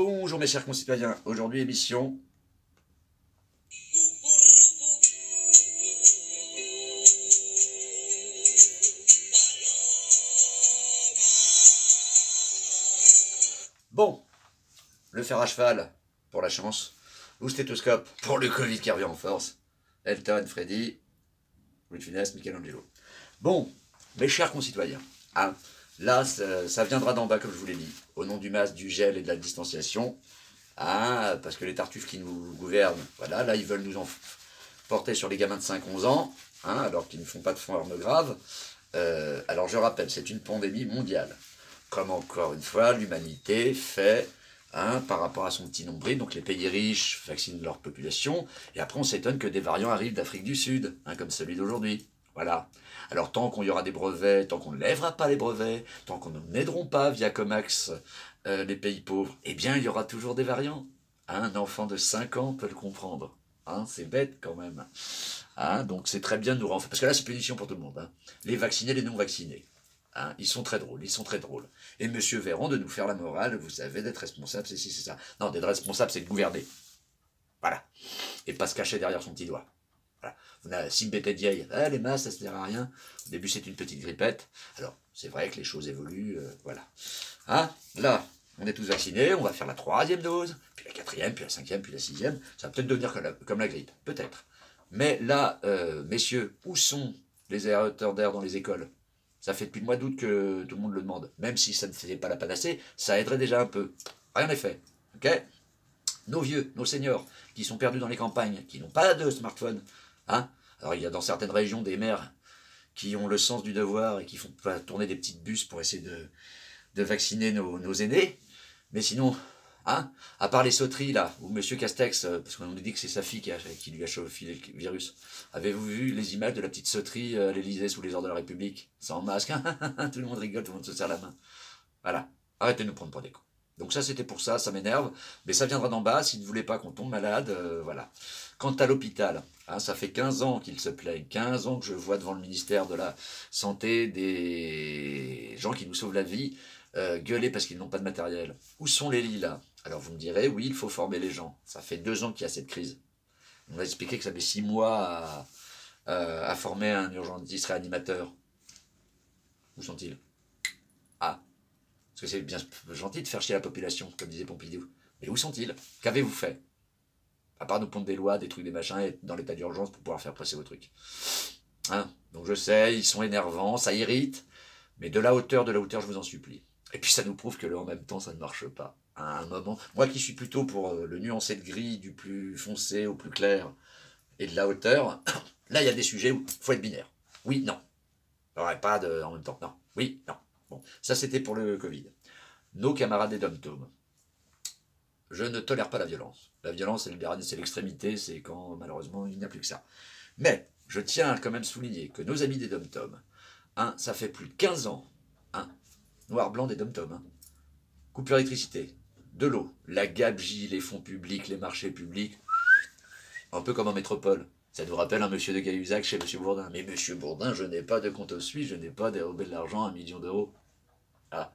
Bonjour mes chers concitoyens, aujourd'hui émission... Bon, le fer à cheval pour la chance, ou stéthoscope pour le Covid qui revient en force, Elton, Freddy, Louis de Funès, Michelangelo. Bon, mes chers concitoyens, hein, là ça viendra d'en bas comme je vous l'ai dit, au nom du masque, du gel et de la distanciation, hein, parce que les tartuffes qui nous gouvernent, voilà, là ils veulent nous en porter sur les gamins de 5-11 ans, hein, alors qu'ils ne font pas de forme grave. Alors je rappelle, c'est une pandémie mondiale. Comme encore une fois, l'humanité fait, hein, par rapport à son petit nombril, donc les pays riches vaccinent leur population, et après on s'étonne que des variants arrivent d'Afrique du Sud, hein, comme celui d'aujourd'hui. Voilà. Alors tant qu'il y aura des brevets, tant qu'on ne lèvera pas les brevets, tant qu'on n'aideront pas via Comax les pays pauvres, eh bien il y aura toujours des variants. Hein, un enfant de 5 ans peut le comprendre. Hein, c'est bête quand même. Hein, donc c'est très bien de nous renforcer. Parce que là c'est punition pour tout le monde. Hein. Les vaccinés, les non vaccinés. Hein, ils sont très drôles, ils sont très drôles. Et monsieur Véran de nous faire la morale, vous savez, d'être responsable, c'est ci, c'est ça. Non, d'être responsable, c'est de gouverner. Voilà. Et pas se cacher derrière son petit doigt. Voilà. Si bête vieille, les masses, ça ne sert à rien. Au début, c'est une petite grippette. Alors, c'est vrai que les choses évoluent, voilà. Hein, là, on est tous vaccinés, on va faire la 3e dose, puis la 4e, puis la 5e, puis la 6e. Ça va peut-être devenir comme la grippe, peut-être. Mais là, messieurs, où sont les aérateurs d'air dans les écoles? Ça fait depuis le mois d'août que tout le monde le demande. Même si ça ne faisait pas la panacée, ça aiderait déjà un peu. Rien n'est fait. Ok? Nos vieux, nos seniors, qui sont perdus dans les campagnes, qui n'ont pas de smartphone. Hein? Alors il y a dans certaines régions des maires qui ont le sens du devoir et qui font tourner des petites bus pour essayer de vacciner nos aînés. Mais sinon, hein, à part les sauteries là, où M. Castex, parce qu'on nous dit que c'est sa fille qui lui a chauffé le virus, avez-vous vu les images de la petite sauterie à l'Élysée sous les ordres de la République, sans masque? Tout le monde rigole, tout le monde se serre la main. Voilà, arrêtez de nous prendre pour des cons. Donc ça c'était pour ça, ça m'énerve, mais ça viendra d'en bas, s'ils ne voulaient pas qu'on tombe malade, voilà. Quant à l'hôpital, hein, ça fait 15 ans qu'ils se plaignent, 15 ans que je vois devant le ministère de la Santé des gens qui nous sauvent la vie, gueuler parce qu'ils n'ont pas de matériel. Où sont les lits là? Alors vous me direz, oui, il faut former les gens. Ça fait 2 ans qu'il y a cette crise. On m'a expliqué que ça fait 6 mois à former un urgentiste réanimateur. Où sont-ils? Ah, parce que c'est bien gentil de faire chier la population, comme disait Pompidou. Mais où sont-ils? Qu'avez-vous fait? À part nous pondre des lois, des trucs, des machins, et être dans l'état d'urgence pour pouvoir faire passer vos trucs. Hein? Donc je sais, ils sont énervants, ça irrite, mais de la hauteur, je vous en supplie. Et puis ça nous prouve que le en même temps, ça ne marche pas. À un moment, moi qui suis plutôt pour le nuancé de gris, du plus foncé au plus clair, et de la hauteur, là il y a des sujets où il faut être binaire. Oui, non. Alors, pas de en même temps, non. Oui, non. Bon, ça c'était pour le Covid. Nos camarades des dom-toms. Je ne tolère pas la violence. La violence, c'est l'extrémité, c'est quand malheureusement il n'y a plus que ça. Mais je tiens à quand même souligner que nos amis des dom-toms, hein, ça fait plus de 15 ans, hein, noir-blanc des dom-toms, hein, coupure d'électricité, de l'eau, la gabegie, les fonds publics, les marchés publics, un peu comme en métropole. Ça nous rappelle un monsieur de Cahuzac chez monsieur Bourdin. Mais monsieur Bourdin, je n'ai pas de compte au Suisse, je n'ai pas dérobé de l'argent, 1 million d'euros. Ah.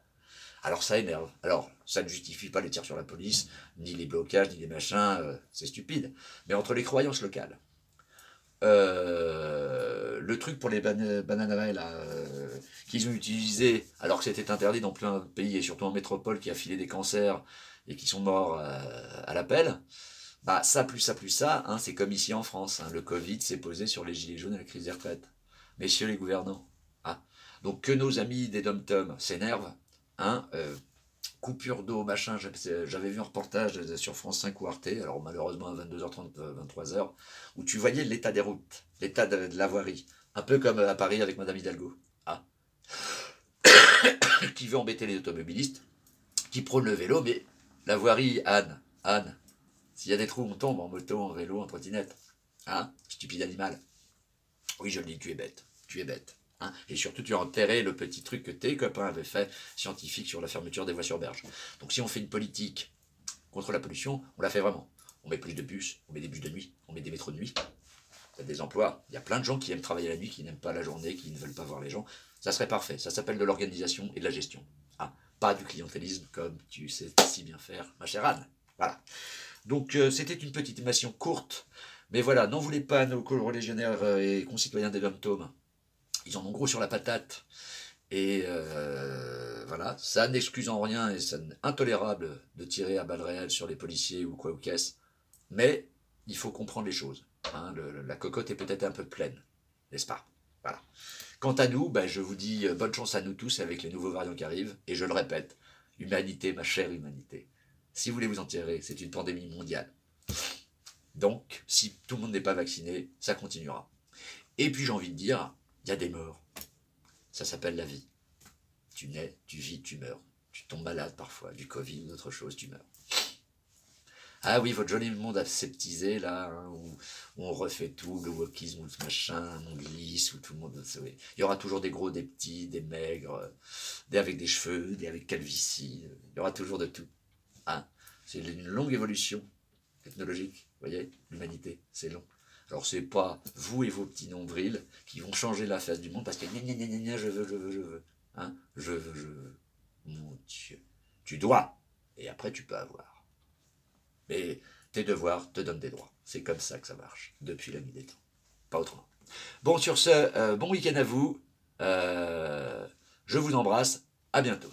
Alors ça énerve. Alors, ça ne justifie pas les tirs sur la police, ni les blocages, ni les machins, c'est stupide. Mais entre les croyances locales, le truc pour les bananeraies là, qu'ils ont utilisé alors que c'était interdit dans plein de pays, et surtout en métropole qui a filé des cancers et qui sont morts à l'appel, bah ça, hein, c'est comme ici en France. Hein, le Covid s'est posé sur les gilets jaunes et la crise des retraites. Messieurs les gouvernants. Hein. Donc que nos amis des dom-toms s'énervent, hein, coupure d'eau, machin, j'avais vu un reportage sur France 5 ou Arte, alors malheureusement à 22h30, 23h, où tu voyais l'état des routes, l'état de la voirie, un peu comme à Paris avec Madame Hidalgo, ah. Qui veut embêter les automobilistes, qui prône le vélo, mais la voirie, Anne, s'il y a des trous, on tombe en moto, en vélo, en trottinette, hein, stupide animal. Oui, je le dis, tu es bête, tu es bête. Hein, et surtout, tu as enterré le petit truc que tes copains avaient fait, scientifique, sur la fermeture des voies sur berge. Donc si on fait une politique contre la pollution, on la fait vraiment. On met plus de bus, on met des bus de nuit, on met des métros de nuit. Il y a des emplois, il y a plein de gens qui aiment travailler la nuit, qui n'aiment pas la journée, qui ne veulent pas voir les gens. Ça serait parfait, ça s'appelle de l'organisation et de la gestion. Hein, pas du clientélisme comme tu sais si bien faire, ma chère Anne. Voilà. Donc c'était une petite émission courte, mais voilà, n'en voulez pas à nos co-religionnaires et concitoyens des Dom-Tom. Ils en ont gros sur la patate. Et voilà, ça n'excuse en rien et c'est intolérable de tirer à balles réelles sur les policiers ou quoi ou qu'est-ce. Mais il faut comprendre les choses. Hein, la cocotte est peut-être un peu pleine, n'est-ce pas? Voilà. Quant à nous, ben, je vous dis bonne chance à nous tous avec les nouveaux variants qui arrivent. Et je le répète, humanité, ma chère humanité, si vous voulez vous en tirer, c'est une pandémie mondiale. Donc, si tout le monde n'est pas vacciné, ça continuera. Et puis j'ai envie de dire, il y a des morts. Ça s'appelle la vie. Tu nais, tu vis, tu meurs. Tu tombes malade parfois, du Covid ou d'autre chose, tu meurs. Ah oui, votre joli monde aseptisé, là, hein, où on refait tout, le wokisme, ou ce machin, on glisse, où tout le monde... Oui. Il y aura toujours des gros, des petits, des maigres, des avec des cheveux, des avec calvitie, il y aura toujours de tout. Hein. C'est une longue évolution technologique, vous voyez, l'humanité, c'est long. Alors c'est pas vous et vos petits nombrils qui vont changer la face du monde parce que je veux. Hein, je veux. Mon Dieu. Tu dois. Et après tu peux avoir. Mais tes devoirs te donnent des droits. C'est comme ça que ça marche. Depuis la nuit des temps. Pas autrement. Bon, sur ce, bon week-end à vous. Je vous embrasse. À bientôt.